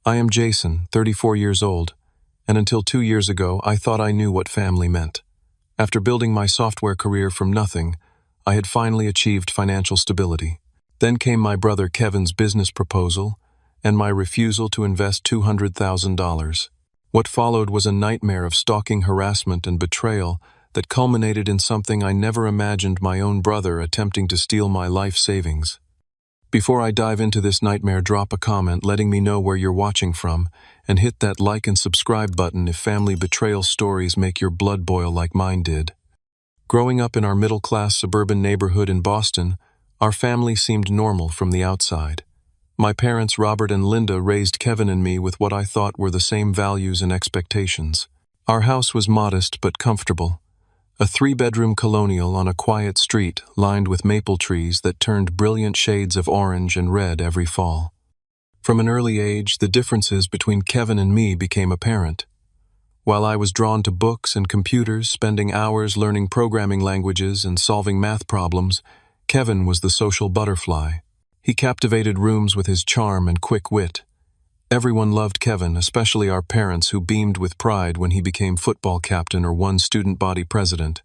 I am Jason, 34 years old, and until 2 years ago, I thought I knew what family meant. After building my software career from nothing, I had finally achieved financial stability. Then came my brother Kevin's business proposal and my refusal to invest $200,000. What followed was a nightmare of stalking, harassment, and betrayal that culminated in something I never imagined: my own brother attempting to steal my life savings. Before I dive into this nightmare, drop a comment letting me know where you're watching from, and hit that like and subscribe button if family betrayal stories make your blood boil like mine did. Growing up in our middle-class suburban neighborhood in Boston, our family seemed normal from the outside. My parents, Robert and Linda, raised Kevin and me with what I thought were the same values and expectations. Our house was modest but comfortable. A 3-bedroom colonial on a quiet street lined with maple trees that turned brilliant shades of orange and red every fall. From an early age, the differences between Kevin and me became apparent. While I was drawn to books and computers, spending hours learning programming languages and solving math problems, Kevin was the social butterfly. He captivated rooms with his charm and quick wit. Everyone loved Kevin, especially our parents, who beamed with pride when he became football captain or won student body president.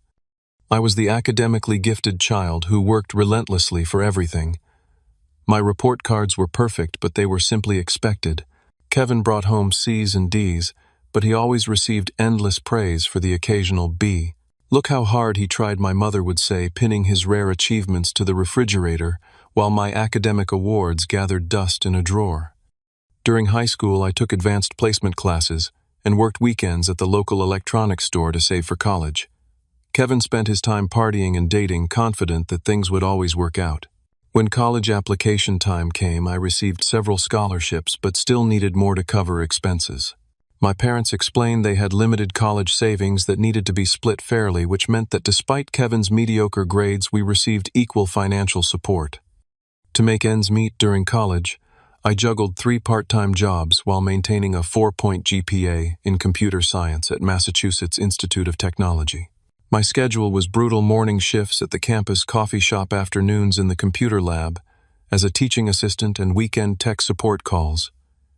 I was the academically gifted child who worked relentlessly for everything. My report cards were perfect, but they were simply expected. Kevin brought home C's and D's, but he always received endless praise for the occasional B. "Look how hard he tried," my mother would say, pinning his rare achievements to the refrigerator, while my academic awards gathered dust in a drawer. During high school, I took advanced placement classes and worked weekends at the local electronics store to save for college. Kevin spent his time partying and dating, confident that things would always work out. When college application time came, I received several scholarships but still needed more to cover expenses. My parents explained they had limited college savings that needed to be split fairly, which meant that despite Kevin's mediocre grades, we received equal financial support. To make ends meet during college, I juggled 3 part-time jobs while maintaining a 4-point GPA in computer science at Massachusetts Institute of Technology. My schedule was brutal: morning shifts at the campus coffee shop, afternoons in the computer lab, as a teaching assistant, and weekend tech support calls.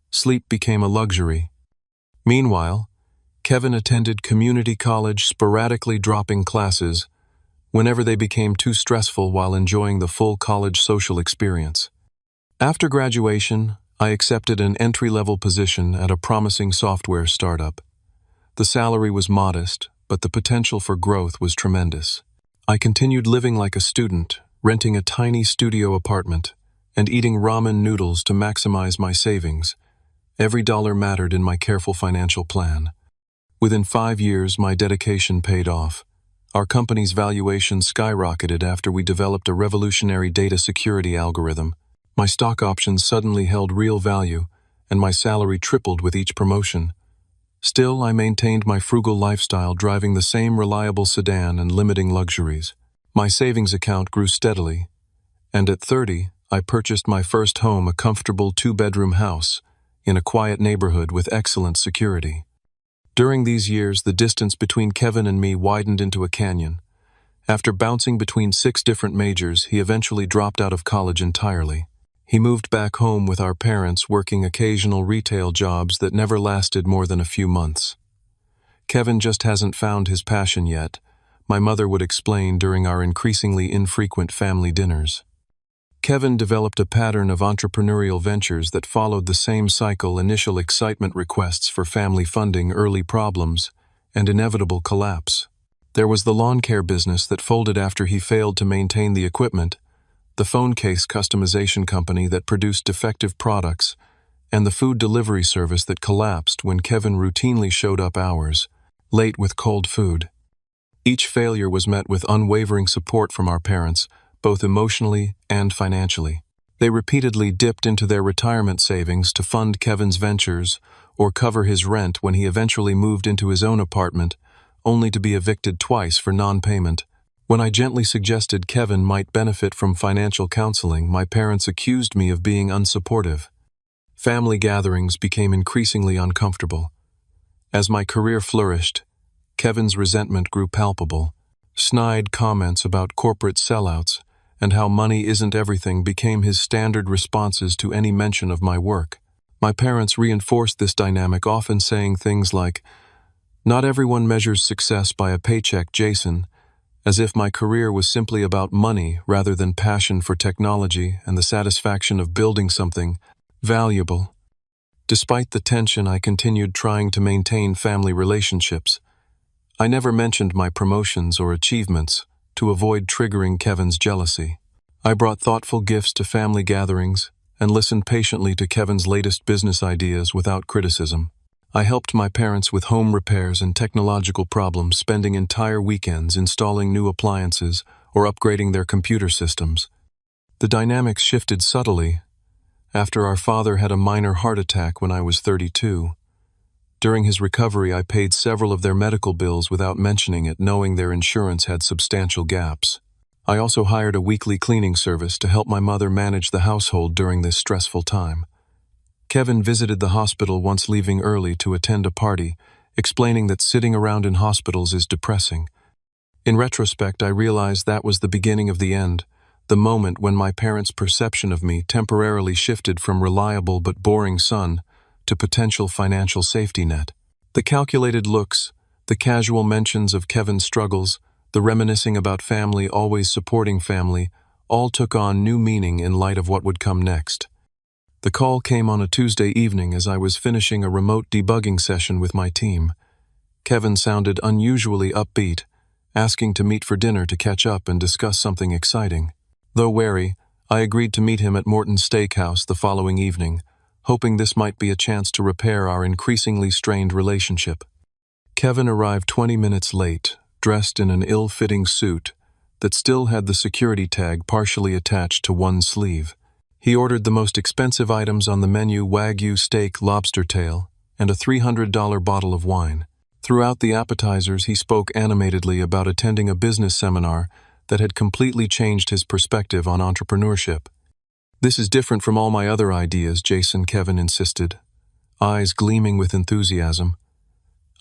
Sleep became a luxury. Meanwhile, Kevin attended community college, sporadically dropping classes whenever they became too stressful while enjoying the full college social experience. After graduation, I accepted an entry-level position at a promising software startup. The salary was modest, but the potential for growth was tremendous. I continued living like a student, renting a tiny studio apartment, and eating ramen noodles to maximize my savings. Every dollar mattered in my careful financial plan. Within 5 years, my dedication paid off. Our company's valuation skyrocketed after we developed a revolutionary data security algorithm. My stock options suddenly held real value, and my salary tripled with each promotion. Still, I maintained my frugal lifestyle, driving the same reliable sedan and limiting luxuries. My savings account grew steadily, and at 30, I purchased my first home, a comfortable 2-bedroom house in a quiet neighborhood with excellent security. During these years, the distance between Kevin and me widened into a canyon. After bouncing between 6 different majors, he eventually dropped out of college entirely. He moved back home with our parents, working occasional retail jobs that never lasted more than a few months. "Kevin just hasn't found his passion yet," my mother would explain during our increasingly infrequent family dinners. Kevin developed a pattern of entrepreneurial ventures that followed the same cycle: initial excitement, requests for family funding, early problems, and inevitable collapse. There was the lawn care business that folded after he failed to maintain the equipment, the phone case customization company that produced defective products, and the food delivery service that collapsed when Kevin routinely showed up hours late with cold food. Each failure was met with unwavering support from our parents, both emotionally and financially. They repeatedly dipped into their retirement savings to fund Kevin's ventures or cover his rent when he eventually moved into his own apartment, only to be evicted twice for non-payment. When I gently suggested Kevin might benefit from financial counseling, my parents accused me of being unsupportive. Family gatherings became increasingly uncomfortable. As my career flourished, Kevin's resentment grew palpable. Snide comments about corporate sellouts and how money isn't everything became his standard responses to any mention of my work. My parents reinforced this dynamic, often saying things like, "Not everyone measures success by a paycheck, Jason," as if my career was simply about money rather than passion for technology and the satisfaction of building something valuable. Despite the tension, I continued trying to maintain family relationships. I never mentioned my promotions or achievements to avoid triggering Kevin's jealousy. I brought thoughtful gifts to family gatherings and listened patiently to Kevin's latest business ideas without criticism. I helped my parents with home repairs and technological problems, spending entire weekends installing new appliances or upgrading their computer systems. The dynamics shifted subtly after our father had a minor heart attack when I was 32. During his recovery, I paid several of their medical bills without mentioning it, knowing their insurance had substantial gaps. I also hired a weekly cleaning service to help my mother manage the household during this stressful time. Kevin visited the hospital once, leaving early to attend a party, explaining that sitting around in hospitals is depressing. In retrospect, I realized that was the beginning of the end, the moment when my parents' perception of me temporarily shifted from reliable but boring son to potential financial safety net. The calculated looks, the casual mentions of Kevin's struggles, the reminiscing about family always supporting family, all took on new meaning in light of what would come next. The call came on a Tuesday evening as I was finishing a remote debugging session with my team. Kevin sounded unusually upbeat, asking to meet for dinner to catch up and discuss something exciting. Though wary, I agreed to meet him at Morton's Steakhouse the following evening, hoping this might be a chance to repair our increasingly strained relationship. Kevin arrived 20 minutes late, dressed in an ill-fitting suit that still had the security tag partially attached to one sleeve. He ordered the most expensive items on the menu: Wagyu steak, lobster tail, and a $300 bottle of wine. Throughout the appetizers, he spoke animatedly about attending a business seminar that had completely changed his perspective on entrepreneurship. "This is different from all my other ideas, Jason," Kevin insisted, eyes gleaming with enthusiasm.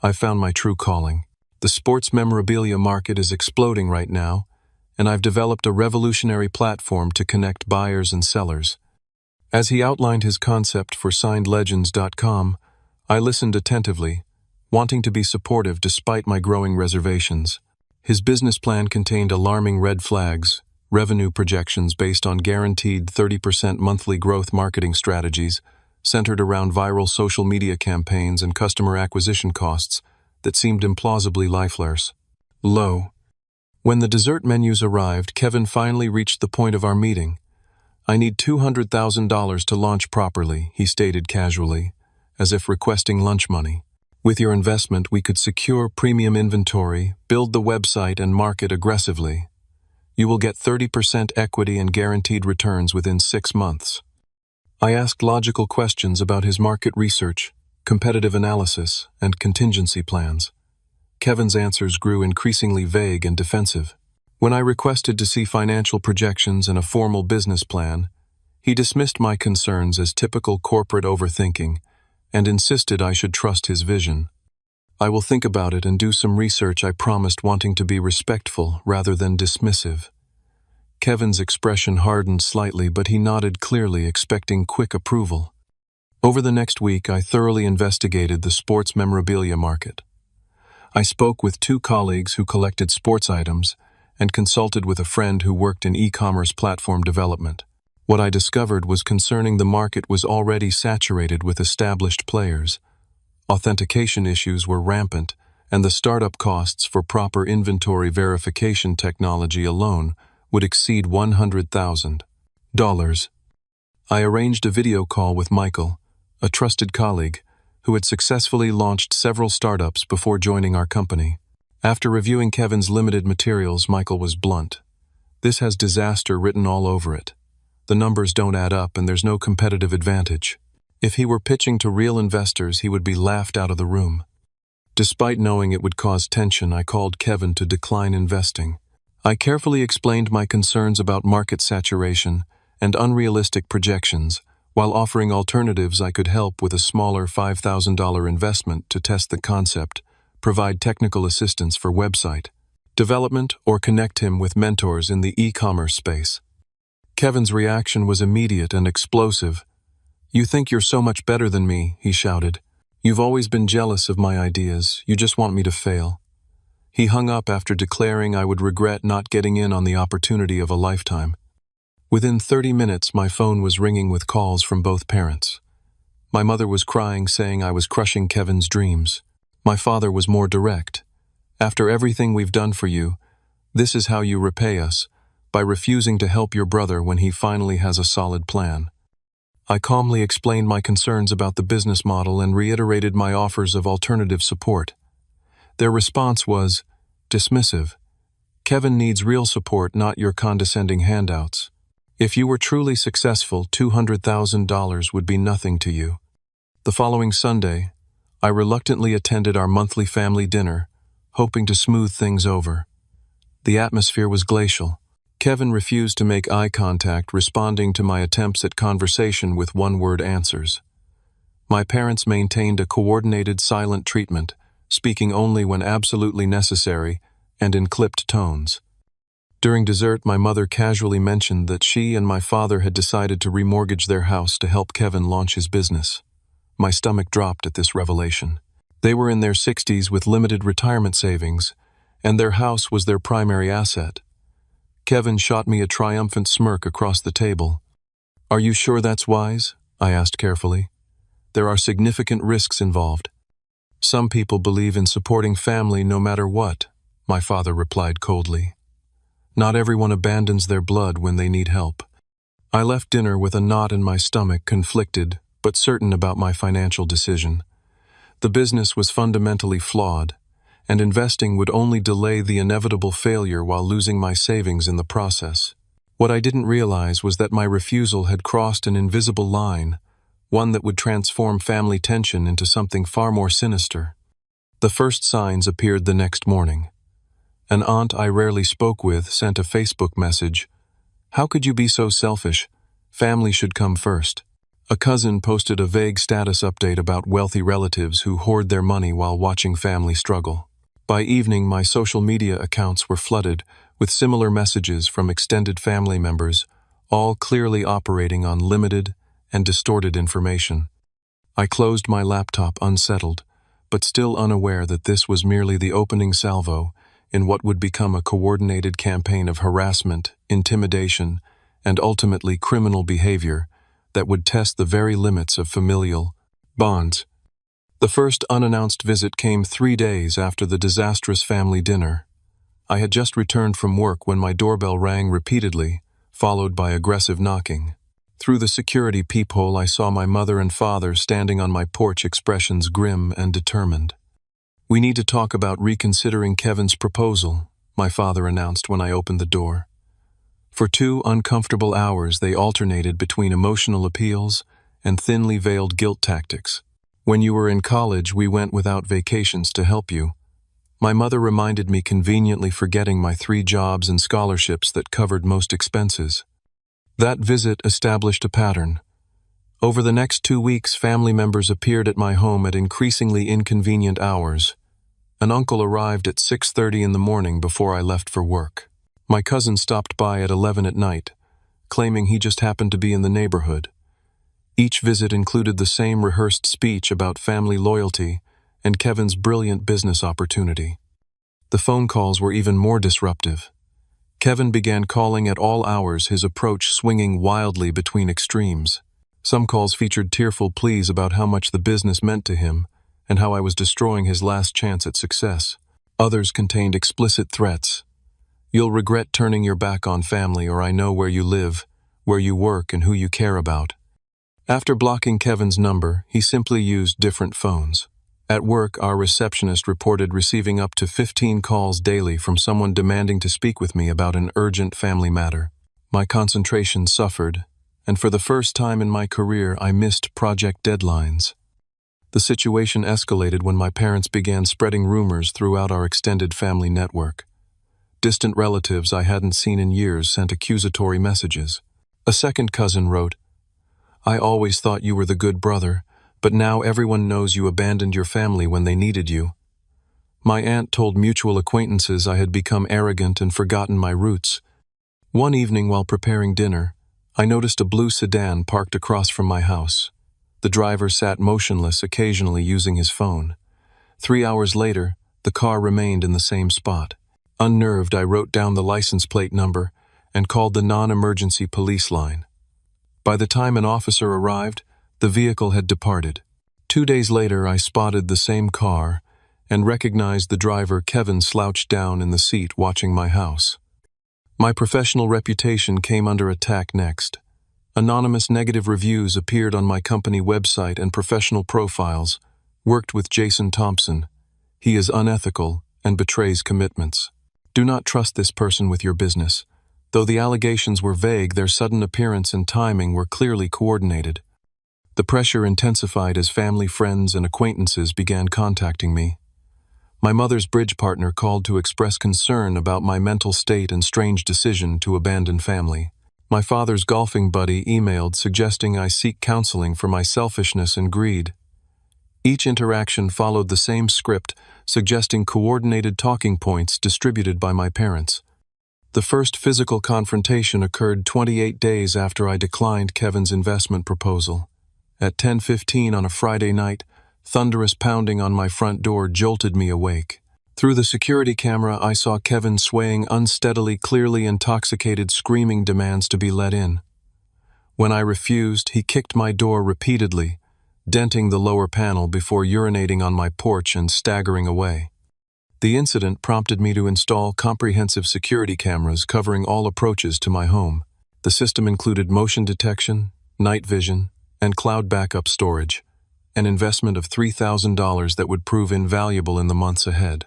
"I found my true calling. The sports memorabilia market is exploding right now, and I've developed a revolutionary platform to connect buyers and sellers." As he outlined his concept for signedlegends.com, I listened attentively, wanting to be supportive despite my growing reservations. His business plan contained alarming red flags, revenue projections based on guaranteed 30% monthly growth, marketing strategies centered around viral social media campaigns, and customer acquisition costs that seemed implausibly lifeless. Low. When the dessert menus arrived, Kevin finally reached the point of our meeting. "I need $200,000 to launch properly," he stated casually, as if requesting lunch money. "With your investment, we could secure premium inventory, build the website, and market aggressively. You will get 30% equity and guaranteed returns within 6 months." I asked logical questions about his market research, competitive analysis, and contingency plans. Kevin's answers grew increasingly vague and defensive. When I requested to see financial projections and a formal business plan, he dismissed my concerns as typical corporate overthinking and insisted I should trust his vision. "I will think about it and do some research," I promised, wanting to be respectful rather than dismissive. Kevin's expression hardened slightly, but he nodded clearly, expecting quick approval. Over the next week, I thoroughly investigated the sports memorabilia market. I spoke with 2 colleagues who collected sports items and consulted with a friend who worked in e-commerce platform development. What I discovered was concerning the market was already saturated with established players. Authentication issues were rampant, and the startup costs for proper inventory verification technology alone would exceed $100,000. I arranged a video call with Michael, a trusted colleague, who had successfully launched several startups before joining our company. After reviewing Kevin's limited materials, Michael was blunt. "This has disaster written all over it. The numbers don't add up and there's no competitive advantage. If he were pitching to real investors, he would be laughed out of the room." Despite knowing it would cause tension, I called Kevin to decline investing. I carefully explained my concerns about market saturation and unrealistic projections, while offering alternatives. I could help with a smaller $5,000 investment to test the concept, provide technical assistance for website development, or connect him with mentors in the e-commerce space. Kevin's reaction was immediate and explosive. "You think you're so much better than me," he shouted. "You've always been jealous of my ideas. You just want me to fail." He hung up after declaring I would regret not getting in on the opportunity of a lifetime. Within 30 minutes, my phone was ringing with calls from both parents. My mother was crying, saying I was crushing Kevin's dreams. My father was more direct. "After everything we've done for you, this is how you repay us, by refusing to help your brother when he finally has a solid plan." I calmly explained my concerns about the business model and reiterated my offers of alternative support. Their response was dismissive. "Kevin needs real support, not your condescending handouts. If you were truly successful, $200,000 would be nothing to you." The following Sunday, I reluctantly attended our monthly family dinner, hoping to smooth things over. The atmosphere was glacial. Kevin refused to make eye contact, responding to my attempts at conversation with one-word answers. My parents maintained a coordinated silent treatment, speaking only when absolutely necessary and in clipped tones. During dessert, my mother casually mentioned that she and my father had decided to remortgage their house to help Kevin launch his business. My stomach dropped at this revelation. They were in their 60s with limited retirement savings, and their house was their primary asset. Kevin shot me a triumphant smirk across the table. "Are you sure that's wise?" I asked carefully. "There are significant risks involved." "Some people believe in supporting family no matter what," my father replied coldly. "Not everyone abandons their blood when they need help." I left dinner with a knot in my stomach, conflicted but certain about my financial decision. The business was fundamentally flawed, and investing would only delay the inevitable failure while losing my savings in the process. What I didn't realize was that my refusal had crossed an invisible line, one that would transform family tension into something far more sinister. The first signs appeared the next morning. An aunt I rarely spoke with sent a Facebook message. "How could you be so selfish? Family should come first." A cousin posted a vague status update about wealthy relatives who hoard their money while watching family struggle. By evening, my social media accounts were flooded with similar messages from extended family members, all clearly operating on limited and distorted information. I closed my laptop unsettled, but still unaware that this was merely the opening salvo in what would become a coordinated campaign of harassment, intimidation, and ultimately criminal behavior that would test the very limits of familial bonds. The first unannounced visit came 3 days after the disastrous family dinner. I had just returned from work when my doorbell rang repeatedly, followed by aggressive knocking. Through the security peephole, I saw my mother and father standing on my porch, expressions grim and determined. "We need to talk about reconsidering Kevin's proposal," my father announced when I opened the door. For 2 uncomfortable hours, they alternated between emotional appeals and thinly veiled guilt tactics. "When you were in college, we went without vacations to help you." My mother reminded me, conveniently forgetting my 3 jobs and scholarships that covered most expenses. That visit established a pattern. Over the next 2 weeks, family members appeared at my home at increasingly inconvenient hours. An uncle arrived at 6:30 in the morning before I left for work. My cousin stopped by at 11 at night, claiming he just happened to be in the neighborhood. Each visit included the same rehearsed speech about family loyalty and Kevin's brilliant business opportunity. The phone calls were even more disruptive. Kevin began calling at all hours, his approach swinging wildly between extremes. Some calls featured tearful pleas about how much the business meant to him and how I was destroying his last chance at success. Others contained explicit threats. "You'll regret turning your back on family, or I know where you live, where you work, and who you care about." After blocking Kevin's number, he simply used different phones. At work, our receptionist reported receiving up to 15 calls daily from someone demanding to speak with me about an urgent family matter. My concentration suffered, and for the first time in my career, I missed project deadlines. The situation escalated when my parents began spreading rumors throughout our extended family network. Distant relatives I hadn't seen in years sent accusatory messages. A second cousin wrote, "I always thought you were the good brother, but now everyone knows you abandoned your family when they needed you." My aunt told mutual acquaintances I had become arrogant and forgotten my roots. One evening while preparing dinner, I noticed a blue sedan parked across from my house. The driver sat motionless, occasionally using his phone. 3 hours later, the car remained in the same spot. Unnerved, I wrote down the license plate number and called the non-emergency police line. By the time an officer arrived, the vehicle had departed. 2 days later, I spotted the same car and recognized the driver, Kevin, slouched down in the seat watching my house. My professional reputation came under attack next. Anonymous negative reviews appeared on my company website and professional profiles. Worked with Jason Thompson. He is unethical and betrays commitments. Do not trust this person with your business. Though the allegations were vague, their sudden appearance and timing were clearly coordinated. The pressure intensified as family, friends, and acquaintances began contacting me. My mother's bridge partner called to express concern about my mental state and strange decision to abandon family. My father's golfing buddy emailed suggesting I seek counseling for my selfishness and greed. Each interaction followed the same script, suggesting coordinated talking points distributed by my parents. The first physical confrontation occurred 28 days after I declined Kevin's investment proposal. At 10:15 on a Friday night, thunderous pounding on my front door jolted me awake. Through the security camera, I saw Kevin swaying unsteadily, clearly intoxicated, screaming demands to be let in. When I refused, he kicked my door repeatedly, denting the lower panel before urinating on my porch and staggering away. The incident prompted me to install comprehensive security cameras covering all approaches to my home. The system included motion detection, night vision, and cloud backup storage, an investment of $3,000 that would prove invaluable in the months ahead.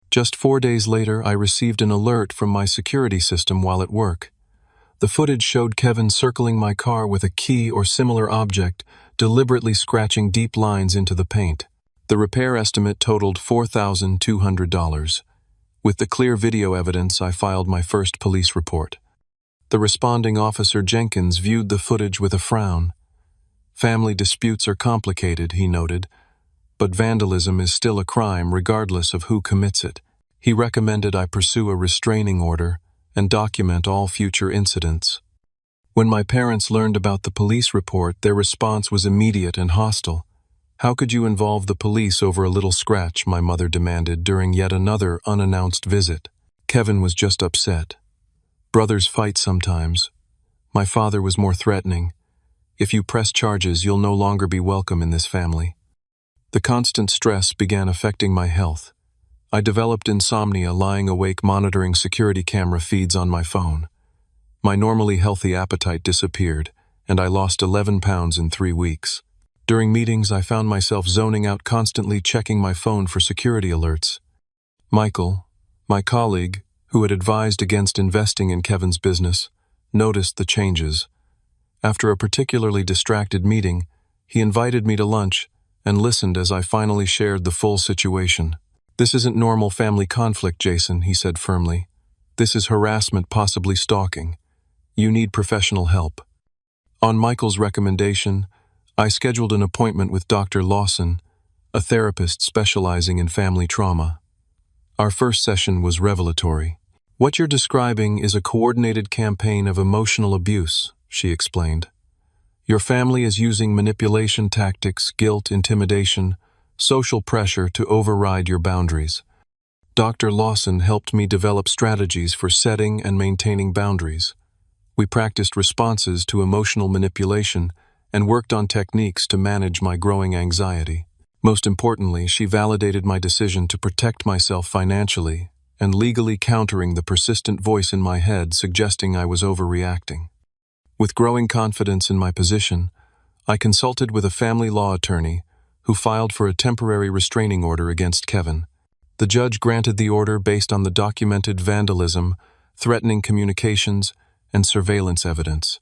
Just 4 days later, I received an alert from my security system while at work. The footage showed Kevin circling my car with a key or similar object, deliberately scratching deep lines into the paint. The repair estimate totaled $4,200. With the clear video evidence, I filed my first police report. The responding officer, Jenkins, viewed the footage with a frown. Family disputes are complicated, he noted, but vandalism is still a crime regardless of who commits it. He recommended I pursue a restraining order and document all future incidents. When my parents learned about the police report, their response was immediate and hostile. "How could you involve the police over a little scratch?" my mother demanded during yet another unannounced visit. Kevin was just upset. Brothers fight sometimes. My father was more threatening. "If you press charges, you'll no longer be welcome in this family." The constant stress began affecting my health. I developed insomnia, lying awake monitoring security camera feeds on my phone. My normally healthy appetite disappeared, and I lost 11 pounds in 3 weeks. During meetings, I found myself zoning out, constantly checking my phone for security alerts. Michael, my colleague, who had advised against investing in Kevin's business, noticed the changes. After a particularly distracted meeting, he invited me to lunch and listened as I finally shared the full situation. "This isn't normal family conflict, Jason," he said firmly. "This is harassment, possibly stalking. You need professional help." On Michael's recommendation, I scheduled an appointment with Dr. Lawson, a therapist specializing in family trauma. Our first session was revelatory. "What you're describing is a coordinated campaign of emotional abuse," she explained. "Your family is using manipulation tactics, guilt, intimidation, social pressure to override your boundaries." Dr. Lawson helped me develop strategies for setting and maintaining boundaries. We practiced responses to emotional manipulation and worked on techniques to manage my growing anxiety. Most importantly, she validated my decision to protect myself financially and legally, countering the persistent voice in my head suggesting I was overreacting. With growing confidence in my position, I consulted with a family law attorney who filed for a temporary restraining order against Kevin. The judge granted the order based on the documented vandalism, threatening communications, and surveillance evidence.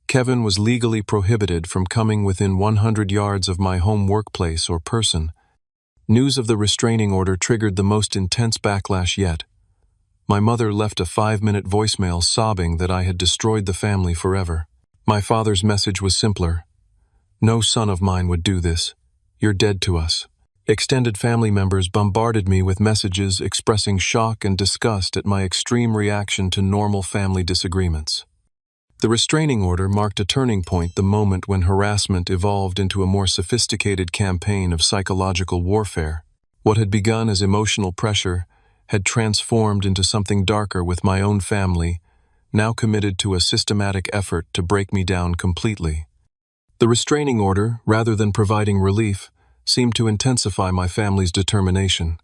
Kevin was legally prohibited from coming within 100 yards of my home, workplace, or person. News of the restraining order triggered the most intense backlash yet. My mother left a 5-minute voicemail sobbing that I had destroyed the family forever. My father's message was simpler. "No son of mine would do this. You're dead to us." Extended family members bombarded me with messages expressing shock and disgust at my extreme reaction to normal family disagreements. The restraining order marked a turning point, the moment when harassment evolved into a more sophisticated campaign of psychological warfare. What had begun as emotional pressure had transformed into something darker, with my own family now committed to a systematic effort to break me down completely. The restraining order, rather than providing relief, seemed to intensify my family's determination.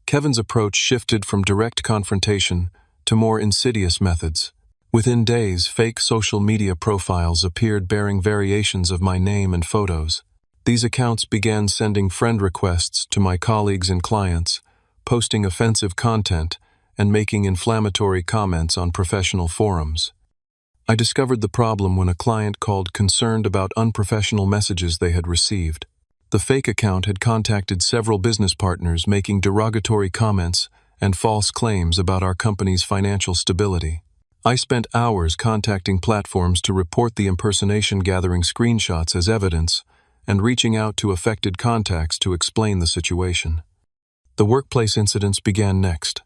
Kevin's approach shifted from direct confrontation to more insidious methods. Within days, fake social media profiles appeared bearing variations of my name and photos. These accounts began sending friend requests to my colleagues and clients, posting offensive content, and making inflammatory comments on professional forums. I discovered the problem when a client called concerned about unprofessional messages they had received. The fake account had contacted several business partners, making derogatory comments and false claims about our company's financial stability. I spent hours contacting platforms to report the impersonation, gathering screenshots as evidence, and reaching out to affected contacts to explain the situation. The workplace incidents began next.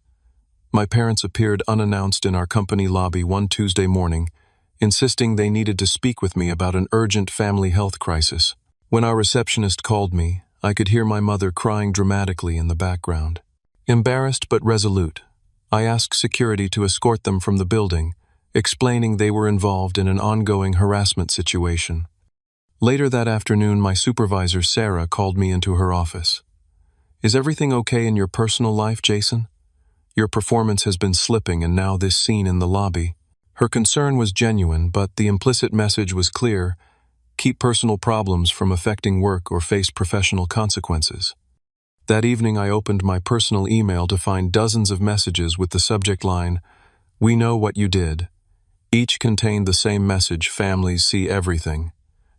My parents appeared unannounced in our company lobby one Tuesday morning, insisting they needed to speak with me about an urgent family health crisis. When our receptionist called me, I could hear my mother crying dramatically in the background. Embarrassed but resolute, I asked security to escort them from the building, explaining they were involved in an ongoing harassment situation. Later that afternoon, my supervisor, Sarah, called me into her office. "Is everything okay in your personal life, Jason? Your performance has been slipping, and now this scene in the lobby." Her concern was genuine, but the implicit message was clear: keep personal problems from affecting work or face professional consequences. That evening, I opened my personal email to find dozens of messages with the subject line, "We know what you did." Each contained the same message: families see everything.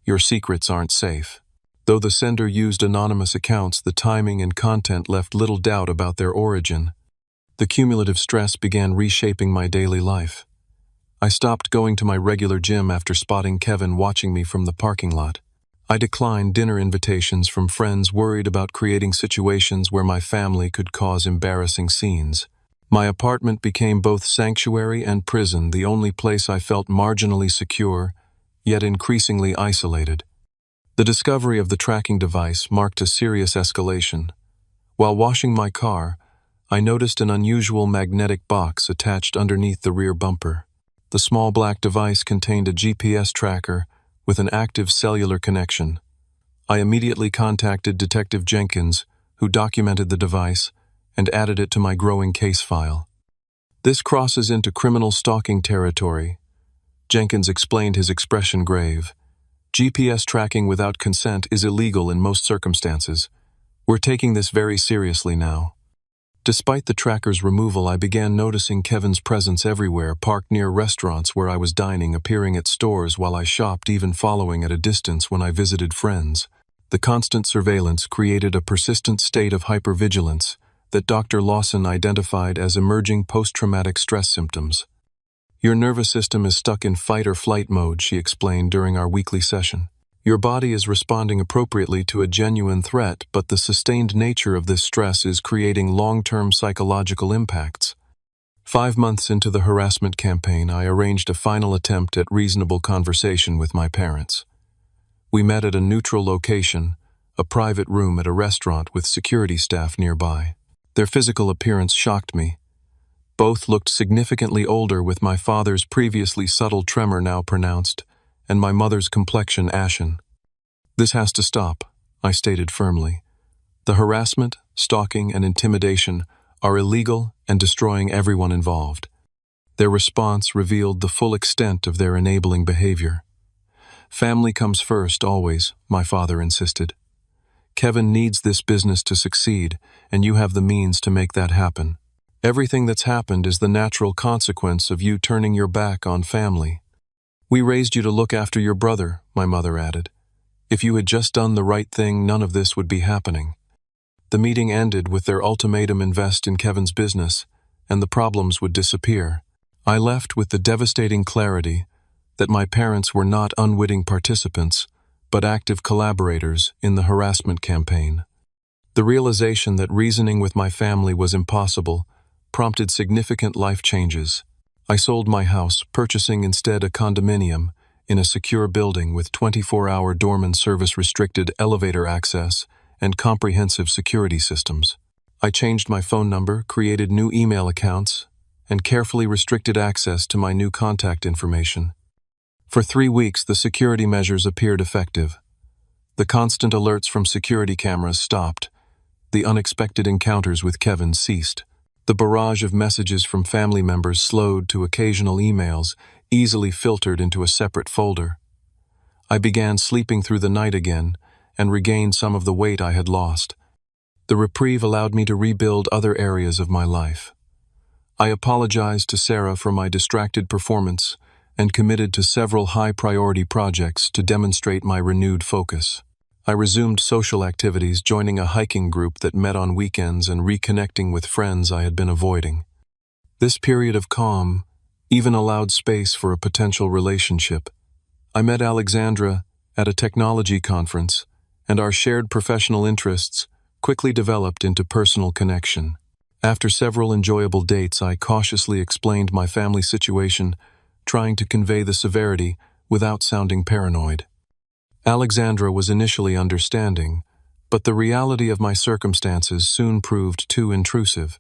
Your secrets aren't safe. Though the sender used anonymous accounts, the timing and content left little doubt about their origin. The cumulative stress began reshaping my daily life. I stopped going to my regular gym after spotting Kevin watching me from the parking lot. I declined dinner invitations from friends worried about creating situations where my family could cause embarrassing scenes. My apartment became both sanctuary and prison, the only place I felt marginally secure, yet increasingly isolated. The discovery of the tracking device marked a serious escalation. While washing my car, I noticed an unusual magnetic box attached underneath the rear bumper. The small black device contained a GPS tracker with an active cellular connection. I immediately contacted Detective Jenkins, who documented the device and added it to my growing case file. "This crosses into criminal stalking territory," Jenkins explained, his expression grave. "GPS tracking without consent is illegal in most circumstances. We're taking this very seriously now." Despite the tracker's removal, I began noticing Kevin's presence everywhere, parked near restaurants where I was dining, appearing at stores while I shopped, even following at a distance when I visited friends. The constant surveillance created a persistent state of hypervigilance that Dr. Lawson identified as emerging post-traumatic stress symptoms. "Your nervous system is stuck in fight or flight mode," she explained during our weekly session. "Your body is responding appropriately to a genuine threat, but the sustained nature of this stress is creating long-term psychological impacts." 5 months into the harassment campaign, I arranged a final attempt at reasonable conversation with my parents. We met at a neutral location, a private room at a restaurant with security staff nearby. Their physical appearance shocked me. Both looked significantly older, with my father's previously subtle tremor now pronounced, and my mother's complexion ashen. "This has to stop," I stated firmly. "The harassment, stalking, and intimidation are illegal and destroying everyone involved." Their response revealed the full extent of their enabling behavior. "Family comes first, always," my father insisted. "Kevin needs this business to succeed, and you have the means to make that happen. Everything that's happened is the natural consequence of you turning your back on family. We raised you to look after your brother," my mother added. "If you had just done the right thing, none of this would be happening." The meeting ended with their ultimatum: invest in Kevin's business, and the problems would disappear. I left with the devastating clarity that my parents were not unwitting participants, but active collaborators in the harassment campaign. The realization that reasoning with my family was impossible prompted significant life changes. I sold my house, purchasing instead a condominium in a secure building with 24-hour doorman service-restricted elevator access and comprehensive security systems. I changed my phone number, created new email accounts, and carefully restricted access to my new contact information. For 3 weeks, the security measures appeared effective. The constant alerts from security cameras stopped. The unexpected encounters with Kevin ceased. The barrage of messages from family members slowed to occasional emails, easily filtered into a separate folder. I began sleeping through the night again and regained some of the weight I had lost. The reprieve allowed me to rebuild other areas of my life. I apologized to Sarah for my distracted performance and committed to several high-priority projects to demonstrate my renewed focus. I resumed social activities, joining a hiking group that met on weekends and reconnecting with friends I had been avoiding. This period of calm even allowed space for a potential relationship. I met Alexandra at a technology conference, and our shared professional interests quickly developed into personal connection. After several enjoyable dates, I cautiously explained my family situation, trying to convey the severity without sounding paranoid. Alexandra was initially understanding, but the reality of my circumstances soon proved too intrusive.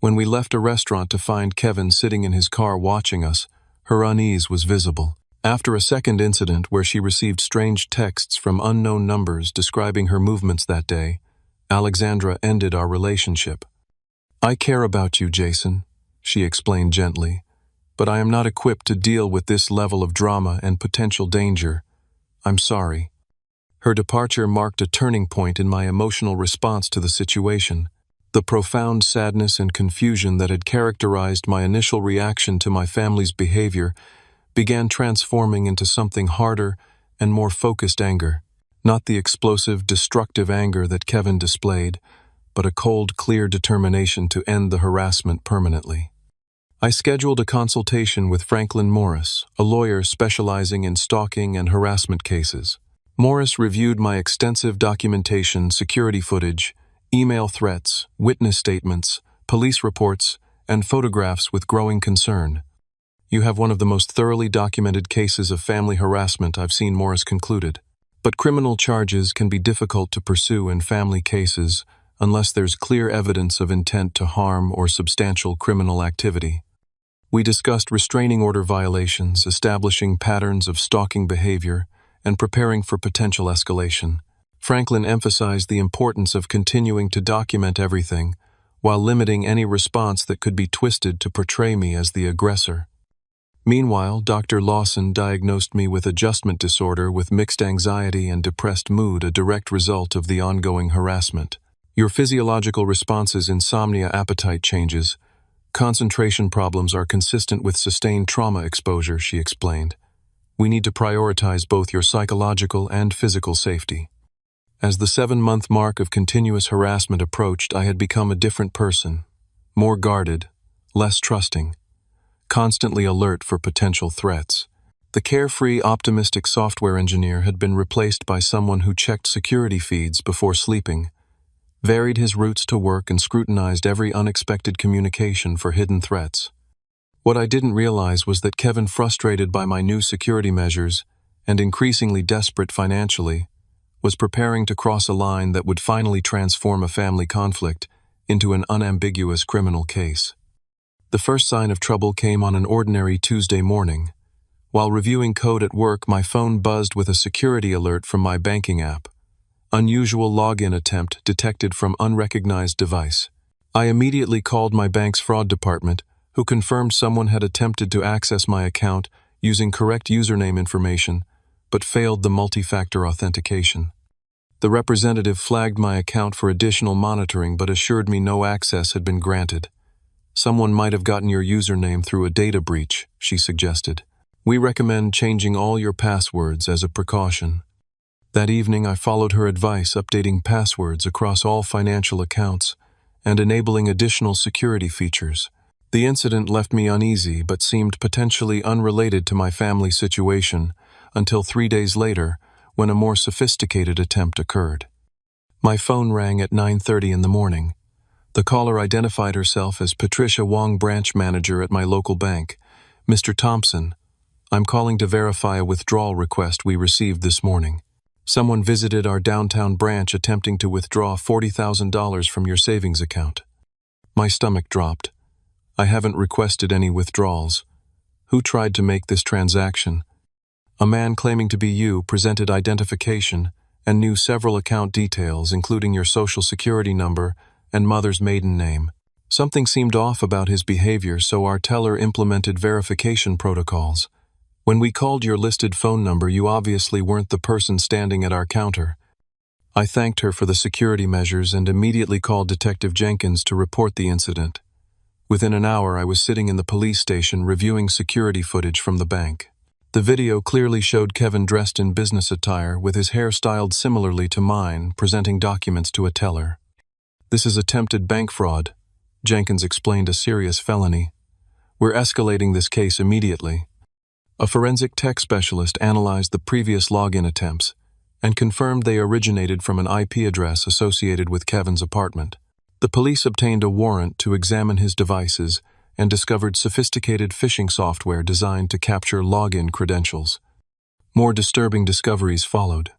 When we left a restaurant to find Kevin sitting in his car watching us, her unease was visible. After a second incident where she received strange texts from unknown numbers describing her movements that day, Alexandra ended our relationship. "I care about you, Jason," she explained gently, "but I am not equipped to deal with this level of drama and potential danger. I'm sorry." Her departure marked a turning point in my emotional response to the situation. The profound sadness and confusion that had characterized my initial reaction to my family's behavior began transforming into something harder and more focused anger. Not the explosive, destructive anger that Kevin displayed, but a cold, clear determination to end the harassment permanently. I scheduled a consultation with Franklin Morris, a lawyer specializing in stalking and harassment cases. Morris reviewed my extensive documentation, security footage, email threats, witness statements, police reports, and photographs with growing concern. "You have one of the most thoroughly documented cases of family harassment I've seen," Morris concluded. "But criminal charges can be difficult to pursue in family cases unless there's clear evidence of intent to harm or substantial criminal activity." We discussed restraining order violations, establishing patterns of stalking behavior, and preparing for potential escalation. Franklin emphasized the importance of continuing to document everything, while limiting any response that could be twisted to portray me as the aggressor. Meanwhile, Dr. Lawson diagnosed me with adjustment disorder with mixed anxiety and depressed mood, a direct result of the ongoing harassment. "Your physiological responses, insomnia, appetite changes, concentration problems are consistent with sustained trauma exposure," she explained. "We need to prioritize both your psychological and physical safety." As the 7-month mark of continuous harassment approached, I had become a different person, more guarded, less trusting, constantly alert for potential threats. The carefree, optimistic software engineer had been replaced by someone who checked security feeds before sleeping, varied his routes to work, and scrutinized every unexpected communication for hidden threats. What I didn't realize was that Kevin, frustrated by my new security measures and increasingly desperate financially, was preparing to cross a line that would finally transform a family conflict into an unambiguous criminal case. The first sign of trouble came on an ordinary Tuesday morning. While reviewing code at work, my phone buzzed with a security alert from my banking app. Unusual login attempt detected from unrecognized device. I immediately called my bank's fraud department, who confirmed someone had attempted to access my account using correct username information, but failed the multi-factor authentication. The representative flagged my account for additional monitoring but assured me no access had been granted. "Someone might have gotten your username through a data breach," she suggested. "We recommend changing all your passwords as a precaution." That evening, I followed her advice, updating passwords across all financial accounts and enabling additional security features. The incident left me uneasy but seemed potentially unrelated to my family situation until 3 days later, when a more sophisticated attempt occurred. My phone rang at 9:30 in the morning. The caller identified herself as Patricia Wong, branch manager at my local bank, Mr. Thompson, I'm calling to verify a withdrawal request we received this morning. Someone visited our downtown branch attempting to withdraw $40,000 from your savings account. My stomach dropped. I haven't requested any withdrawals. Who tried to make this transaction? A man claiming to be you presented identification and knew several account details, including your social security number and mother's maiden name. Something seemed off about his behavior, so our teller implemented verification protocols. When we called your listed phone number, you obviously weren't the person standing at our counter. I thanked her for the security measures and immediately called Detective Jenkins to report the incident. Within an hour, I was sitting in the police station reviewing security footage from the bank. The video clearly showed Kevin dressed in business attire with his hair styled similarly to mine, presenting documents to a teller. This is attempted bank fraud, Jenkins explained, a serious felony. We're escalating this case immediately. A forensic tech specialist analyzed the previous login attempts and confirmed they originated from an IP address associated with Kevin's apartment. The police obtained a warrant to examine his devices and discovered sophisticated phishing software designed to capture login credentials. More disturbing discoveries followed.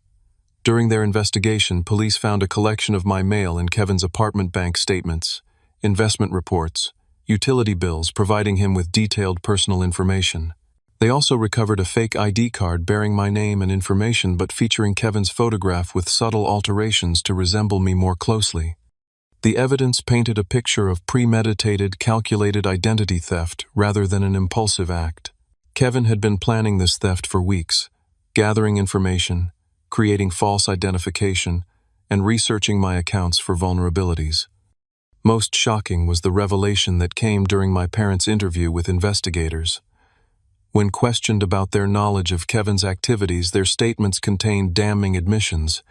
During their investigation, police found a collection of my mail in Kevin's apartment bank statements, investment reports, utility bills providing him with detailed personal information. They also recovered a fake ID card bearing my name and information but featuring Kevin's photograph with subtle alterations to resemble me more closely. The evidence painted a picture of premeditated, calculated identity theft rather than an impulsive act. Kevin had been planning this theft for weeks, gathering information, creating false identification, and researching my accounts for vulnerabilities. Most shocking was the revelation that came during my parents' interview with investigators. When questioned about their knowledge of Kevin's activities, their statements contained damning admissions.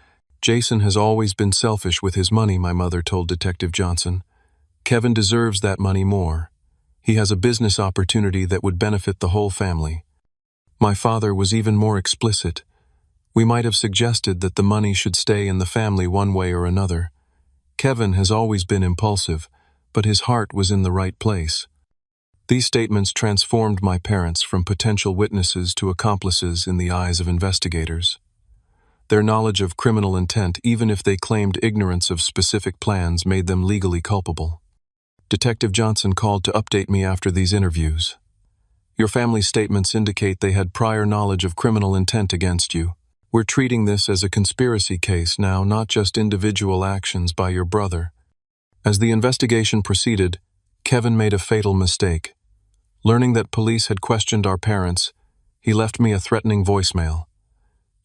Jason has always been selfish with his money, my mother told Detective Johnson. Kevin deserves that money more. He has a business opportunity that would benefit the whole family. My father was even more explicit. We might have suggested that the money should stay in the family one way or another. Kevin has always been impulsive, but his heart was in the right place. These statements transformed my parents from potential witnesses to accomplices in the eyes of investigators. Their knowledge of criminal intent, even if they claimed ignorance of specific plans, made them legally culpable. Detective Johnson called to update me after these interviews. Your family's statements indicate they had prior knowledge of criminal intent against you. We're treating this as a conspiracy case now, not just individual actions by your brother. As the investigation proceeded, Kevin made a fatal mistake. Learning that police had questioned our parents, he left me a threatening voicemail.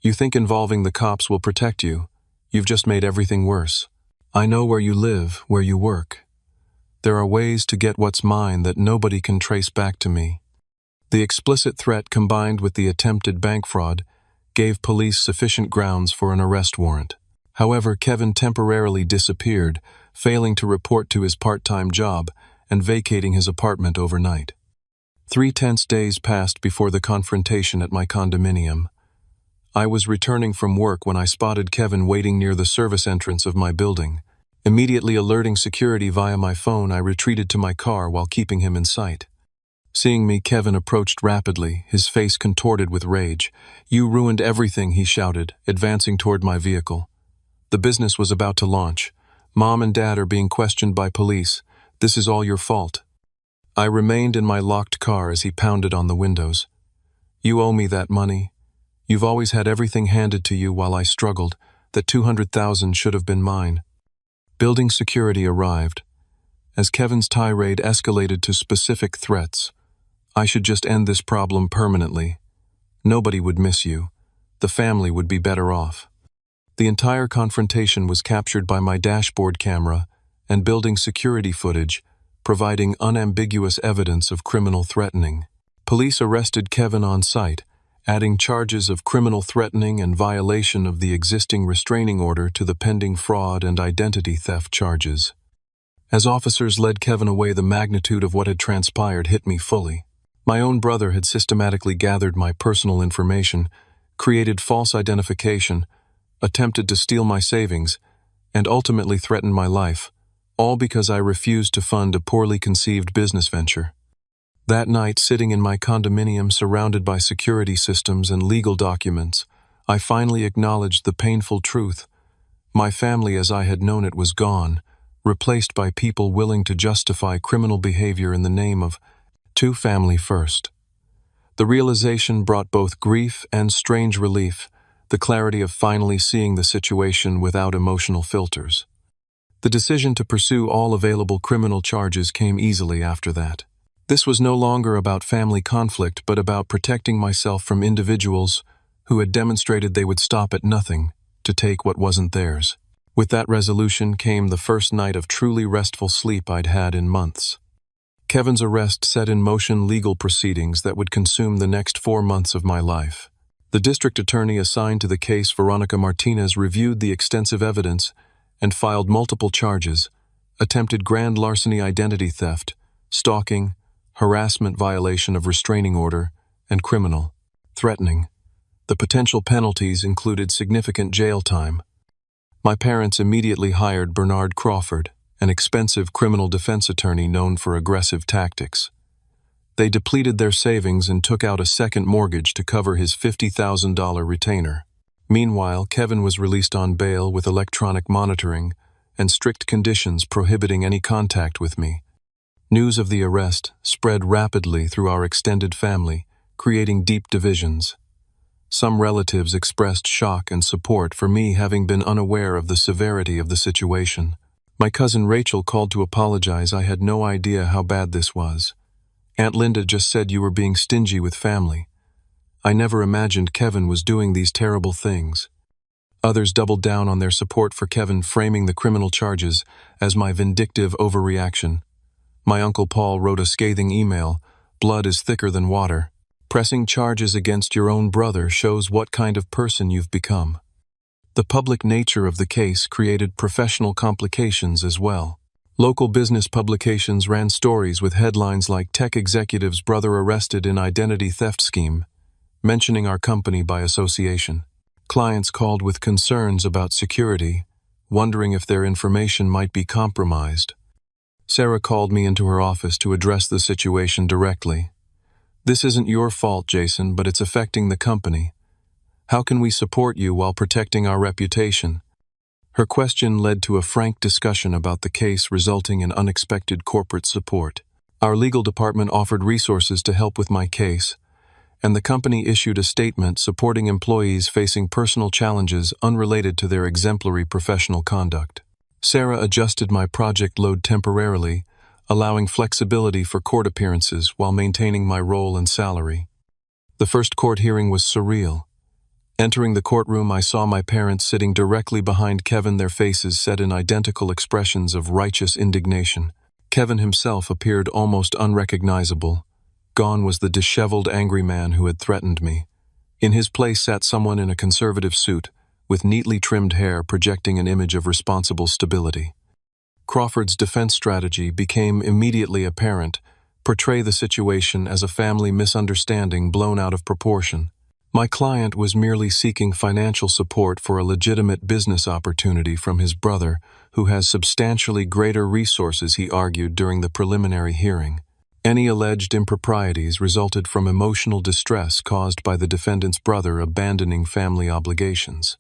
You think involving the cops will protect you? You've just made everything worse. I know where you live, where you work. There are ways to get what's mine that nobody can trace back to me. The explicit threat combined with the attempted bank fraud gave police sufficient grounds for an arrest warrant. However, Kevin temporarily disappeared, failing to report to his part-time job and vacating his apartment overnight. 3 tense days passed before the confrontation at my condominium. I was returning from work when I spotted Kevin waiting near the service entrance of my building. Immediately alerting security via my phone, I retreated to my car while keeping him in sight. Seeing me, Kevin approached rapidly, his face contorted with rage. "You ruined everything," he shouted, advancing toward my vehicle. "The business was about to launch. Mom and Dad are being questioned by police. This is all your fault." I remained in my locked car as he pounded on the windows. "You owe me that money. You've always had everything handed to you while I struggled. That $200,000 should have been mine." Building security arrived. As Kevin's tirade escalated to specific threats, "I should just end this problem permanently. Nobody would miss you. The family would be better off." The entire confrontation was captured by my dashboard camera and building security footage, providing unambiguous evidence of criminal threatening. Police arrested Kevin on site, adding charges of criminal threatening and violation of the existing restraining order to the pending fraud and identity theft charges. As officers led Kevin away, the magnitude of what had transpired hit me fully. My own brother had systematically gathered my personal information, created false identification, attempted to steal my savings, and ultimately threatened my life, all because I refused to fund a poorly conceived business venture. That night, sitting in my condominium surrounded by security systems and legal documents, I finally acknowledged the painful truth. My family as I had known it was gone, replaced by people willing to justify criminal behavior in the name of family first. The realization brought both grief and strange relief, the clarity of finally seeing the situation without emotional filters. The decision to pursue all available criminal charges came easily after that. This was no longer about family conflict, but about protecting myself from individuals who had demonstrated they would stop at nothing to take what wasn't theirs. With that resolution came the first night of truly restful sleep I'd had in months. Kevin's arrest set in motion legal proceedings that would consume the next 4 months of my life. The district attorney assigned to the case, Veronica Martinez, reviewed the extensive evidence and filed multiple charges: attempted grand larceny, identity theft, stalking, harassment, violation of restraining order, and criminal threatening. The potential penalties included significant jail time. My parents immediately hired Bernard Crawford, an expensive criminal defense attorney known for aggressive tactics. They depleted their savings and took out a second mortgage to cover his $50,000 retainer. Meanwhile, Kevin was released on bail with electronic monitoring and strict conditions prohibiting any contact with me. News of the arrest spread rapidly through our extended family, creating deep divisions. Some relatives expressed shock and support for me, having been unaware of the severity of the situation. My cousin Rachel called to apologize. I had no idea how bad this was. Aunt Linda just said you were being stingy with family. I never imagined Kevin was doing these terrible things. Others doubled down on their support for Kevin, framing the criminal charges as my vindictive overreaction. My Uncle Paul wrote a scathing email: "Blood is thicker than water. Pressing charges against your own brother shows what kind of person you've become." The public nature of the case created professional complications as well. Local business publications ran stories with headlines like "Tech Executive's Brother Arrested in Identity Theft Scheme," mentioning our company by association. Clients called with concerns about security, wondering if their information might be compromised. Sarah called me into her office to address the situation directly. "This isn't your fault, Jason, but it's affecting the company. How can we support you while protecting our reputation?" Her question led to a frank discussion about the case, resulting in unexpected corporate support. Our legal department offered resources to help with my case, and the company issued a statement supporting employees facing personal challenges unrelated to their exemplary professional conduct. Sarah adjusted my project load temporarily, allowing flexibility for court appearances while maintaining my role and salary. The first court hearing was surreal. Entering the courtroom, I saw my parents sitting directly behind Kevin, their faces set in identical expressions of righteous indignation. Kevin himself appeared almost unrecognizable. Gone was the disheveled, angry man who had threatened me. In his place sat someone in a conservative suit, with neatly trimmed hair projecting an image of responsible stability. Crawford's defense strategy became immediately apparent: portray the situation as a family misunderstanding blown out of proportion. My client was merely seeking financial support for a legitimate business opportunity from his brother, who has substantially greater resources, he argued during the preliminary hearing. Any alleged improprieties resulted from emotional distress caused by the defendant's brother abandoning family obligations.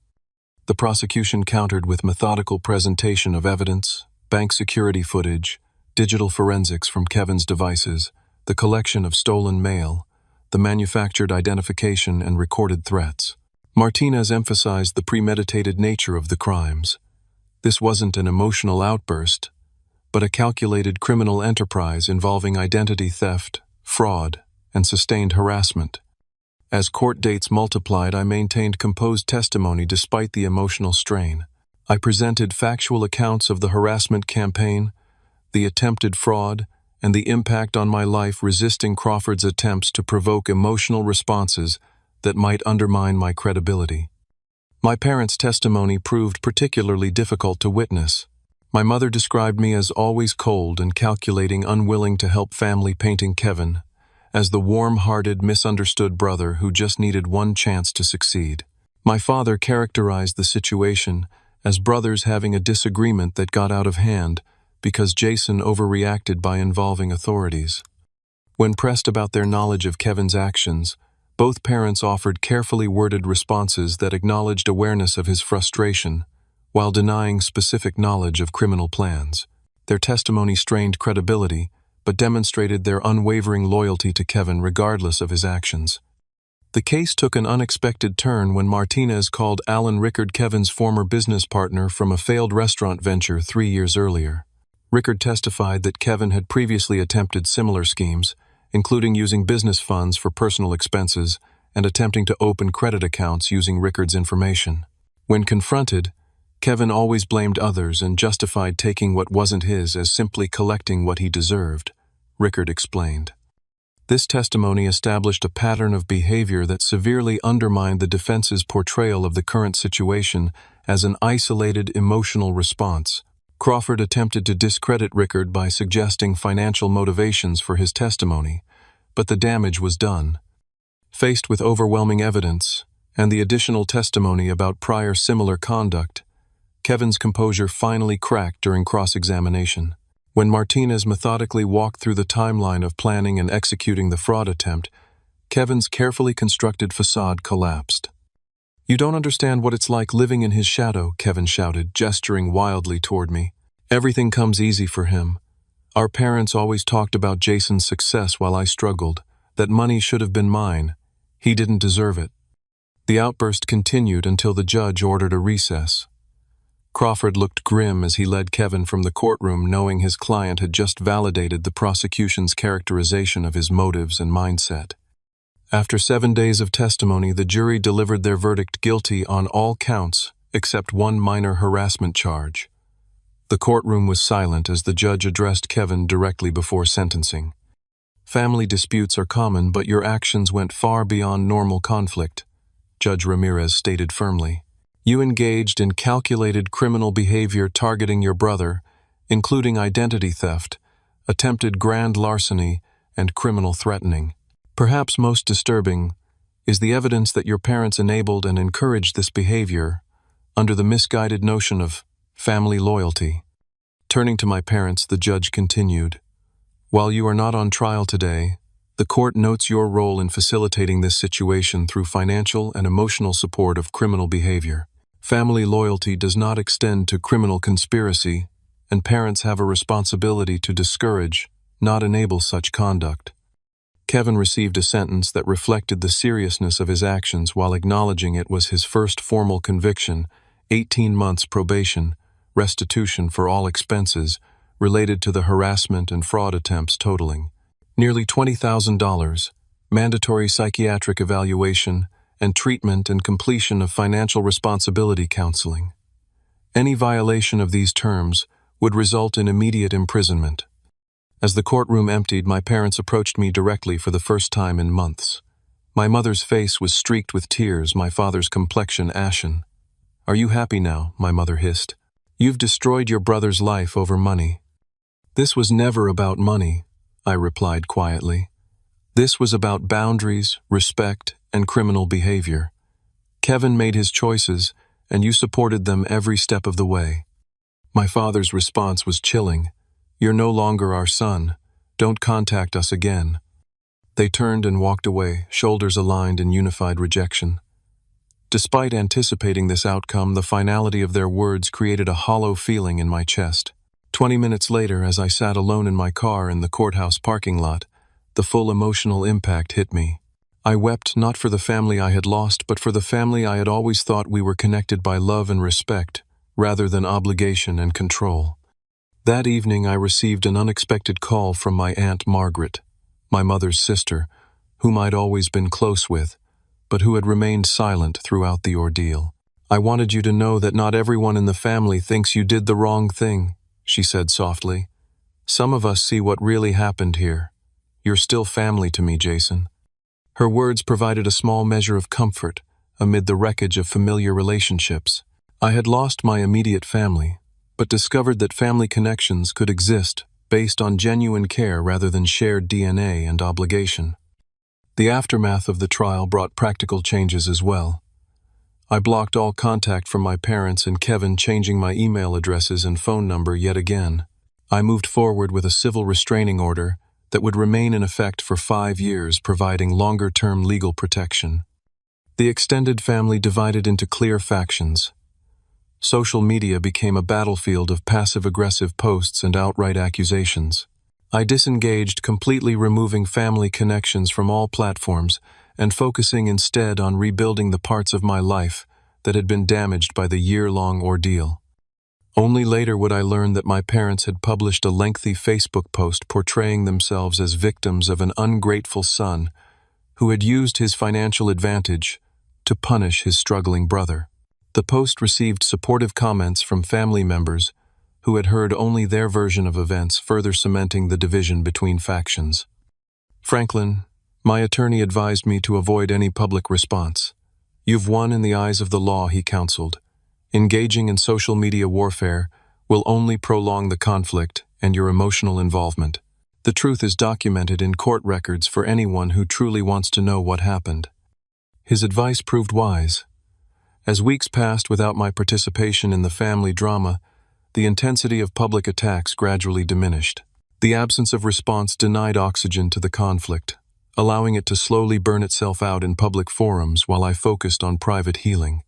The prosecution countered with methodical presentation of evidence, bank security footage, digital forensics from Kevin's devices, the collection of stolen mail, the manufactured identification, and recorded threats. Martinez emphasized the premeditated nature of the crimes. This wasn't an emotional outburst, but a calculated criminal enterprise involving identity theft, fraud, and sustained harassment. As court dates multiplied, I maintained composed testimony despite the emotional strain. I presented factual accounts of the harassment campaign, the attempted fraud, and the impact on my life, resisting Crawford's attempts to provoke emotional responses that might undermine my credibility. My parents' testimony proved particularly difficult to witness. My mother described me as always cold and calculating, unwilling to help family, painting Kevin as the warm-hearted, misunderstood brother who just needed one chance to succeed. My father characterized the situation as brothers having a disagreement that got out of hand because Jason overreacted by involving authorities. When pressed about their knowledge of Kevin's actions, both parents offered carefully worded responses that acknowledged awareness of his frustration, while denying specific knowledge of criminal plans. Their testimony strained credibility, but demonstrated their unwavering loyalty to Kevin regardless of his actions. The case took an unexpected turn when Martinez called Alan Rickard, Kevin's former business partner from a failed restaurant venture 3 years earlier. Rickard testified that Kevin had previously attempted similar schemes, including using business funds for personal expenses and attempting to open credit accounts using Rickard's information. When confronted, Kevin always blamed others and justified taking what wasn't his as simply collecting what he deserved, Rickard explained. This testimony established a pattern of behavior that severely undermined the defense's portrayal of the current situation as an isolated emotional response. Crawford attempted to discredit Rickard by suggesting financial motivations for his testimony, but the damage was done. Faced with overwhelming evidence and the additional testimony about prior similar conduct, Kevin's composure finally cracked during cross-examination. When Martinez methodically walked through the timeline of planning and executing the fraud attempt, Kevin's carefully constructed facade collapsed. "You don't understand what it's like living in his shadow," Kevin shouted, gesturing wildly toward me. "Everything comes easy for him. Our parents always talked about Jason's success while I struggled, that money should have been mine. He didn't deserve it." The outburst continued until the judge ordered a recess. Crawford looked grim as he led Kevin from the courtroom, knowing his client had just validated the prosecution's characterization of his motives and mindset. After 7 days of testimony, the jury delivered their verdict guilty on all counts except one minor harassment charge. The courtroom was silent as the judge addressed Kevin directly before sentencing. "Family disputes are common, but your actions went far beyond normal conflict," Judge Ramirez stated firmly. "You engaged in calculated criminal behavior targeting your brother, including identity theft, attempted grand larceny, and criminal threatening. Perhaps most disturbing is the evidence that your parents enabled and encouraged this behavior under the misguided notion of family loyalty." Turning to my parents, the judge continued, "While you are not on trial today, the court notes your role in facilitating this situation through financial and emotional support of criminal behavior. Family loyalty does not extend to criminal conspiracy, and parents have a responsibility to discourage, not enable such conduct." Kevin received a sentence that reflected the seriousness of his actions while acknowledging it was his first formal conviction: 18 months probation, restitution for all expenses related to the harassment and fraud attempts totaling nearly $20,000, mandatory psychiatric evaluation, and treatment and completion of financial responsibility counseling. Any violation of these terms would result in immediate imprisonment. As the courtroom emptied, my parents approached me directly for the first time in months. My mother's face was streaked with tears, my father's complexion ashen. "Are you happy now?" my mother hissed. "You've destroyed your brother's life over money." "This was never about money," I replied quietly. "This was about boundaries, respect, and criminal behavior. Kevin made his choices, and you supported them every step of the way." My father's response was chilling. "You're no longer our son. Don't contact us again." They turned and walked away, shoulders aligned in unified rejection. Despite anticipating this outcome, the finality of their words created a hollow feeling in my chest. 20 minutes later, as I sat alone in my car in the courthouse parking lot, the full emotional impact hit me. I wept not for the family I had lost, but for the family I had always thought we were connected by love and respect, rather than obligation and control. That evening I received an unexpected call from my Aunt Margaret, my mother's sister, whom I'd always been close with, but who had remained silent throughout the ordeal. "I wanted you to know that not everyone in the family thinks you did the wrong thing," she said softly. "Some of us see what really happened here. You're still family to me, Jason." Her words provided a small measure of comfort amid the wreckage of familiar relationships. I had lost my immediate family, but discovered that family connections could exist based on genuine care rather than shared DNA and obligation. The aftermath of the trial brought practical changes as well. I blocked all contact from my parents and Kevin, changing my email addresses and phone number yet again. I moved forward with a civil restraining order that would remain in effect for 5 years, providing longer-term legal protection. The extended family divided into clear factions. Social media became a battlefield of passive-aggressive posts and outright accusations. I disengaged, completely removing family connections from all platforms and focusing instead on rebuilding the parts of my life that had been damaged by the year-long ordeal. Only later would I learn that my parents had published a lengthy Facebook post portraying themselves as victims of an ungrateful son who had used his financial advantage to punish his struggling brother. The post received supportive comments from family members who had heard only their version of events, further cementing the division between factions. Franklin, my attorney, advised me to avoid any public response. "You've won in the eyes of the law," he counseled. "Engaging in social media warfare will only prolong the conflict and your emotional involvement. The truth is documented in court records for anyone who truly wants to know what happened." His advice proved wise. As weeks passed without my participation in the family drama, the intensity of public attacks gradually diminished. The absence of response denied oxygen to the conflict, allowing it to slowly burn itself out in public forums while I focused on private healing.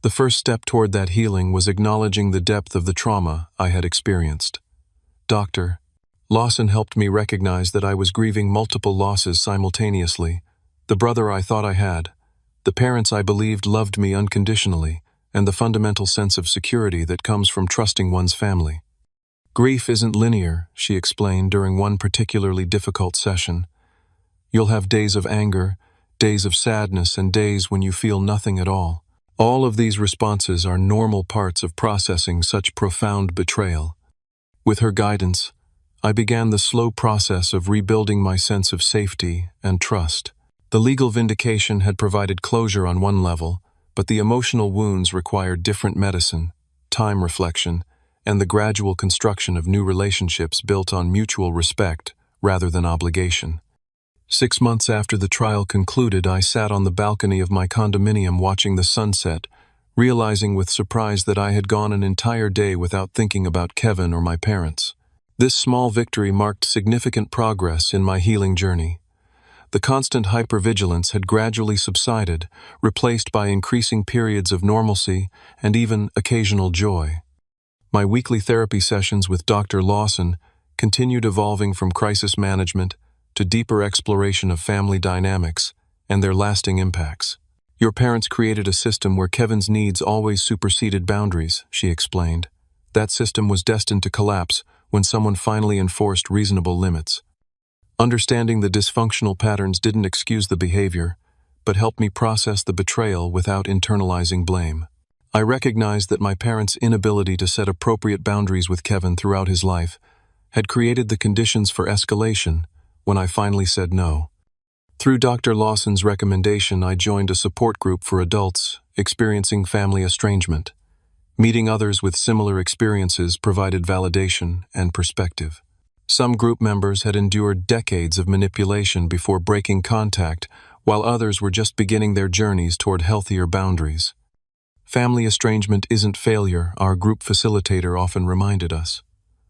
The first step toward that healing was acknowledging the depth of the trauma I had experienced. Dr. Lawson helped me recognize that I was grieving multiple losses simultaneously: the brother I thought I had, the parents I believed loved me unconditionally, and the fundamental sense of security that comes from trusting one's family. "Grief isn't linear," she explained during one particularly difficult session. "You'll have days of anger, days of sadness, and days when you feel nothing at all. All of these responses are normal parts of processing such profound betrayal." With her guidance, I began the slow process of rebuilding my sense of safety and trust. The legal vindication had provided closure on one level, but the emotional wounds required different medicine, time reflection, and the gradual construction of new relationships built on mutual respect rather than obligation. 6 months after the trial concluded, I sat on the balcony of my condominium watching the sunset, realizing with surprise that I had gone an entire day without thinking about Kevin or my parents. This small victory marked significant progress in my healing journey. The constant hypervigilance had gradually subsided, replaced by increasing periods of normalcy and even occasional joy. My weekly therapy sessions with Dr. Lawson continued evolving from crisis management to deeper exploration of family dynamics and their lasting impacts. "Your parents created a system where Kevin's needs always superseded boundaries," she explained. "That system was destined to collapse when someone finally enforced reasonable limits." Understanding the dysfunctional patterns didn't excuse the behavior, but helped me process the betrayal without internalizing blame. I recognized that my parents' inability to set appropriate boundaries with Kevin throughout his life had created the conditions for escalation when I finally said no. Through Dr. Lawson's recommendation, I joined a support group for adults experiencing family estrangement. Meeting others with similar experiences provided validation and perspective. Some group members had endured decades of manipulation before breaking contact, while others were just beginning their journeys toward healthier boundaries. "Family estrangement isn't failure," our group facilitator often reminded us.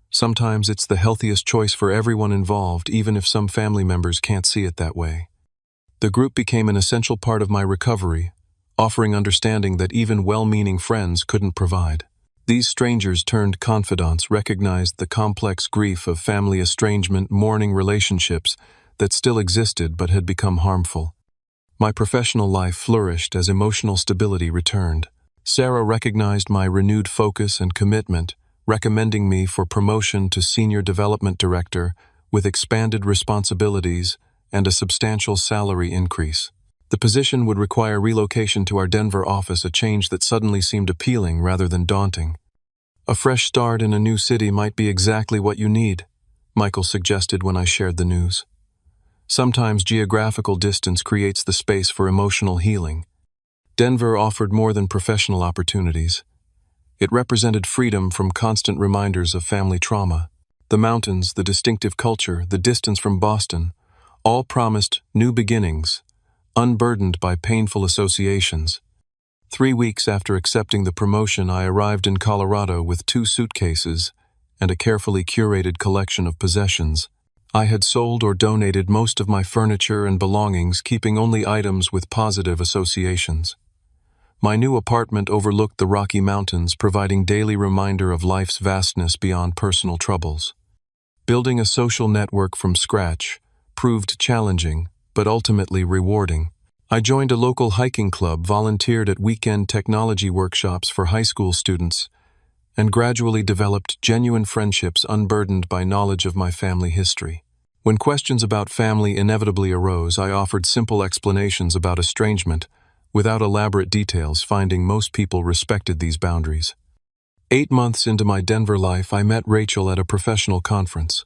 "Sometimes it's the healthiest choice for everyone involved, even if some family members can't see it that way." The group became an essential part of my recovery, offering understanding that even well-meaning friends couldn't provide. These strangers turned confidants recognized the complex grief of family estrangement, mourning relationships that still existed but had become harmful. My professional life flourished as emotional stability returned. Sarah recognized my renewed focus and commitment, recommending me for promotion to Senior Development Director with expanded responsibilities and a substantial salary increase. The position would require relocation to our Denver office, a change that suddenly seemed appealing rather than daunting. "A fresh start in a new city might be exactly what you need," Michael suggested when I shared the news. Sometimes geographical distance creates the space for emotional healing. Denver offered more than professional opportunities. It represented freedom from constant reminders of family trauma. The mountains, the distinctive culture, the distance from Boston, all promised new beginnings, unburdened by painful associations. 3 weeks after accepting the promotion, I arrived in Colorado with 2 suitcases and a carefully curated collection of possessions. I had sold or donated most of my furniture and belongings, keeping only items with positive associations. My new apartment overlooked the Rocky Mountains, providing daily reminder of life's vastness beyond personal troubles. Building a social network from scratch proved challenging, but ultimately rewarding. I joined a local hiking club, volunteered at weekend technology workshops for high school students, and gradually developed genuine friendships unburdened by knowledge of my family history. When questions about family inevitably arose, I offered simple explanations about estrangement, without elaborate details, finding most people respected these boundaries. 8 months into my Denver life, I met Rachel at a professional conference.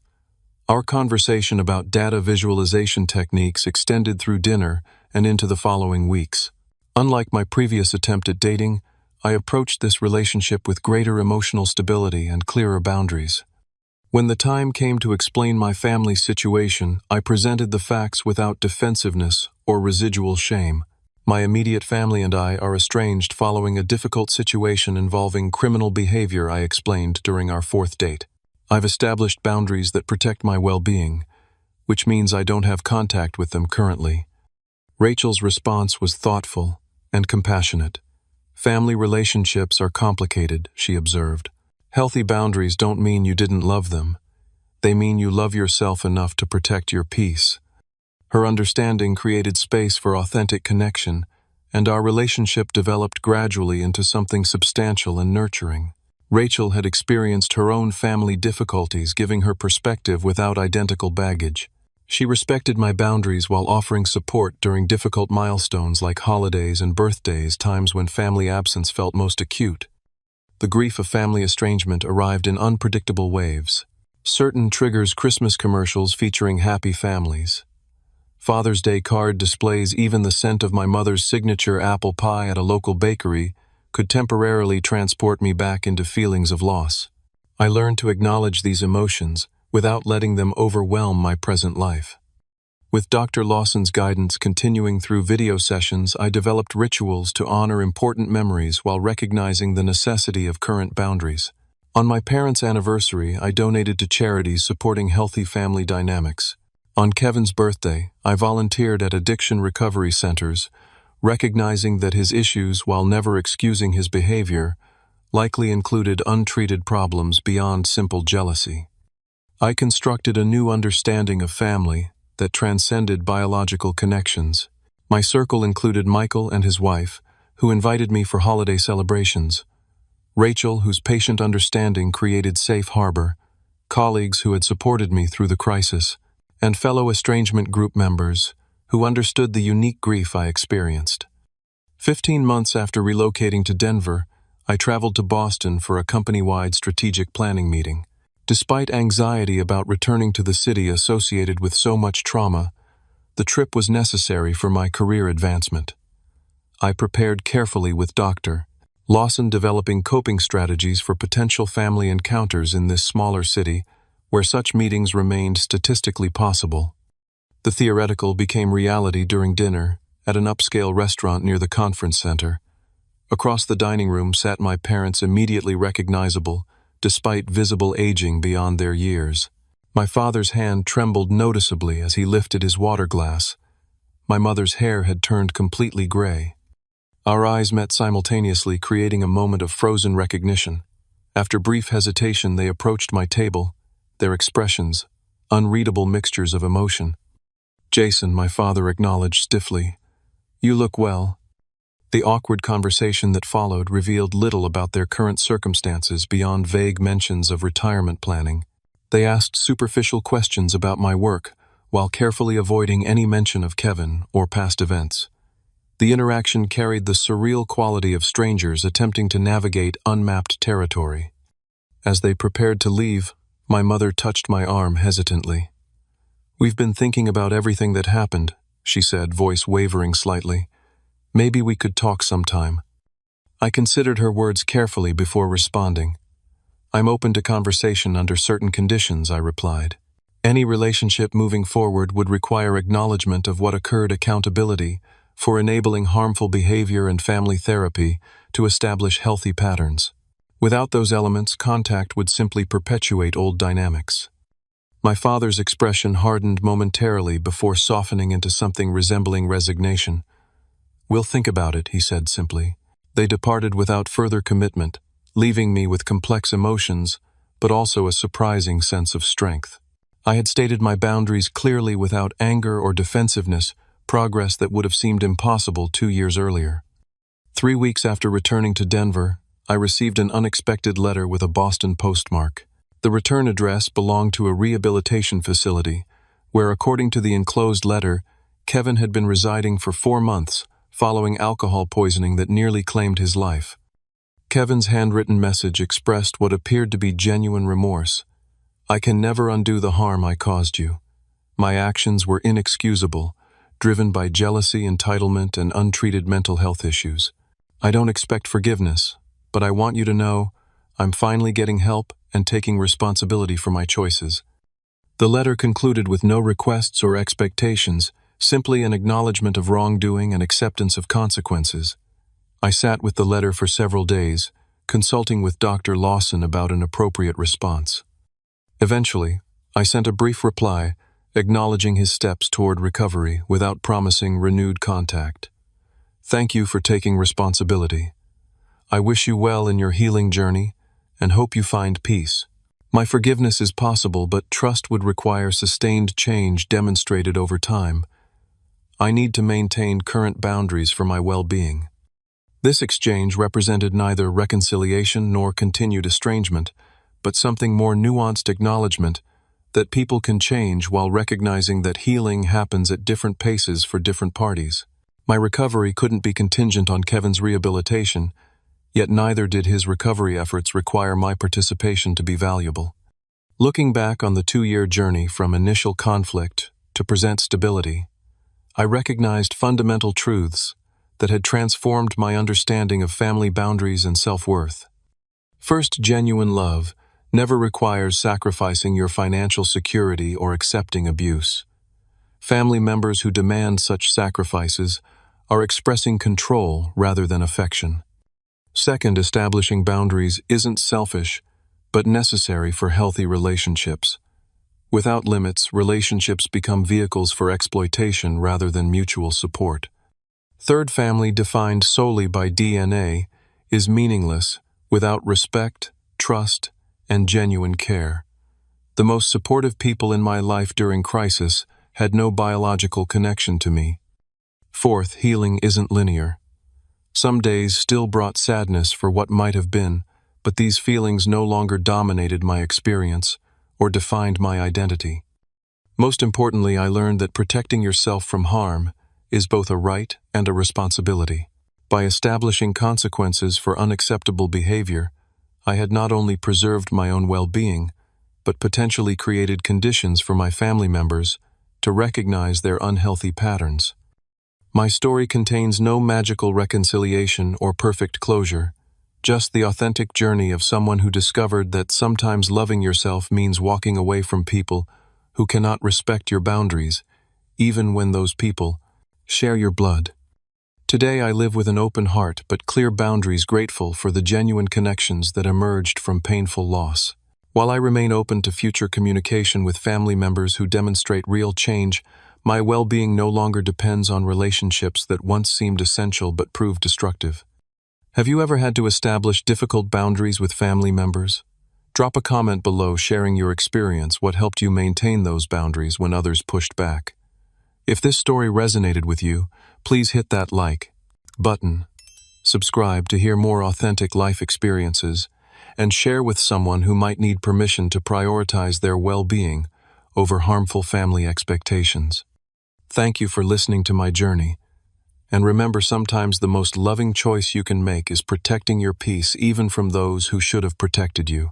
Our conversation about data visualization techniques extended through dinner and into the following weeks. Unlike my previous attempt at dating, I approached this relationship with greater emotional stability and clearer boundaries. When the time came to explain my family situation, I presented the facts without defensiveness or residual shame. My immediate family and I are estranged following a difficult situation involving criminal behavior, I explained during our 4th date. I've established boundaries that protect my well-being, which means I don't have contact with them currently. Rachel's response was thoughtful and compassionate. Family relationships are complicated, she observed. Healthy boundaries don't mean you didn't love them. They mean you love yourself enough to protect your peace. Her understanding created space for authentic connection, and our relationship developed gradually into something substantial and nurturing. Rachel had experienced her own family difficulties, giving her perspective without identical baggage. She respected my boundaries while offering support during difficult milestones like holidays and birthdays, times when family absence felt most acute. The grief of family estrangement arrived in unpredictable waves. Certain triggers: Christmas commercials featuring happy families, Father's Day card displays, even the scent of my mother's signature apple pie at a local bakery could temporarily transport me back into feelings of loss. I learned to acknowledge these emotions without letting them overwhelm my present life. With Dr. Lawson's guidance continuing through video sessions, I developed rituals to honor important memories while recognizing the necessity of current boundaries. On my parents' anniversary, I donated to charities supporting healthy family dynamics. On Kevin's birthday, I volunteered at addiction recovery centers, recognizing that his issues, while never excusing his behavior, likely included untreated problems beyond simple jealousy. I constructed a new understanding of family that transcended biological connections. My circle included Michael and his wife, who invited me for holiday celebrations; Rachel, whose patient understanding created safe harbor; colleagues who had supported me through the crisis; and fellow estrangement group members who understood the unique grief I experienced. 15 months after relocating to Denver, I traveled to Boston for a company-wide strategic planning meeting. Despite anxiety about returning to the city associated with so much trauma, the trip was necessary for my career advancement. I prepared carefully with Dr. Lawson, developing coping strategies for potential family encounters in this smaller city, where such meetings remained statistically possible. The theoretical became reality during dinner at an upscale restaurant near the conference center. Across the dining room sat my parents, immediately recognizable, despite visible aging beyond their years. My father's hand trembled noticeably as he lifted his water glass. My mother's hair had turned completely gray. Our eyes met simultaneously, creating a moment of frozen recognition. After brief hesitation, they approached my table, their expressions unreadable mixtures of emotion. "Jason," my father acknowledged stiffly. "You look well." The awkward conversation that followed revealed little about their current circumstances beyond vague mentions of retirement planning. They asked superficial questions about my work, while carefully avoiding any mention of Kevin or past events. The interaction carried the surreal quality of strangers attempting to navigate unmapped territory. As they prepared to leave, my mother touched my arm hesitantly. "We've been thinking about everything that happened," she said, voice wavering slightly. "Maybe we could talk sometime." I considered her words carefully before responding. "I'm open to conversation under certain conditions," I replied. "Any relationship moving forward would require acknowledgement of what occurred, accountability for enabling harmful behavior, and family therapy to establish healthy patterns. Without those elements, contact would simply perpetuate old dynamics." My father's expression hardened momentarily before softening into something resembling resignation. "We'll think about it," he said simply. They departed without further commitment, leaving me with complex emotions, but also a surprising sense of strength. I had stated my boundaries clearly without anger or defensiveness, progress that would have seemed impossible 2 years earlier. 3 weeks after returning to Denver, I received an unexpected letter with a Boston postmark. The return address belonged to a rehabilitation facility, where, according to the enclosed letter, Kevin had been residing for 4 months, following alcohol poisoning that nearly claimed his life. Kevin's handwritten message expressed what appeared to be genuine remorse. "I can never undo the harm I caused you. My actions were inexcusable, driven by jealousy, entitlement, and untreated mental health issues. I don't expect forgiveness, but I want you to know I'm finally getting help and taking responsibility for my choices." The letter concluded with no requests or expectations, simply an acknowledgement of wrongdoing and acceptance of consequences. I sat with the letter for several days, consulting with Dr. Lawson about an appropriate response. Eventually, I sent a brief reply, acknowledging his steps toward recovery without promising renewed contact. "Thank you for taking responsibility. I wish you well in your healing journey and hope you find peace. My forgiveness is possible, but trust would require sustained change demonstrated over time. I need to maintain current boundaries for my well-being." This exchange represented neither reconciliation nor continued estrangement, but something more nuanced: acknowledgement that people can change while recognizing that healing happens at different paces for different parties. My recovery couldn't be contingent on Kevin's rehabilitation, yet neither did his recovery efforts require my participation to be valuable. Looking back on the 2-year journey from initial conflict to present stability, I recognized fundamental truths that had transformed my understanding of family boundaries and self-worth. First, genuine love never requires sacrificing your financial security or accepting abuse. Family members who demand such sacrifices are expressing control rather than affection. Second, establishing boundaries isn't selfish, but necessary for healthy relationships. Without limits, relationships become vehicles for exploitation rather than mutual support. Third, family defined solely by DNA is meaningless without respect, trust, and genuine care. The most supportive people in my life during crisis had no biological connection to me. Fourth, healing isn't linear. Some days still brought sadness for what might have been, but these feelings no longer dominated my experience or defined my identity. Most importantly, I learned that protecting yourself from harm is both a right and a responsibility. By establishing consequences for unacceptable behavior, I had not only preserved my own well-being, but potentially created conditions for my family members to recognize their unhealthy patterns. My story contains no magical reconciliation or perfect closure, just the authentic journey of someone who discovered that sometimes loving yourself means walking away from people who cannot respect your boundaries, even when those people share your blood. Today I live with an open heart but clear boundaries, grateful for the genuine connections that emerged from painful loss. While I remain open to future communication with family members who demonstrate real change, my well-being no longer depends on relationships that once seemed essential but proved destructive. Have you ever had to establish difficult boundaries with family members? Drop a comment below sharing your experience, what helped you maintain those boundaries when others pushed back. If this story resonated with you, please hit that like button, subscribe to hear more authentic life experiences, and share with someone who might need permission to prioritize their well-being over harmful family expectations. Thank you for listening to my journey. And remember, sometimes the most loving choice you can make is protecting your peace even from those who should have protected you.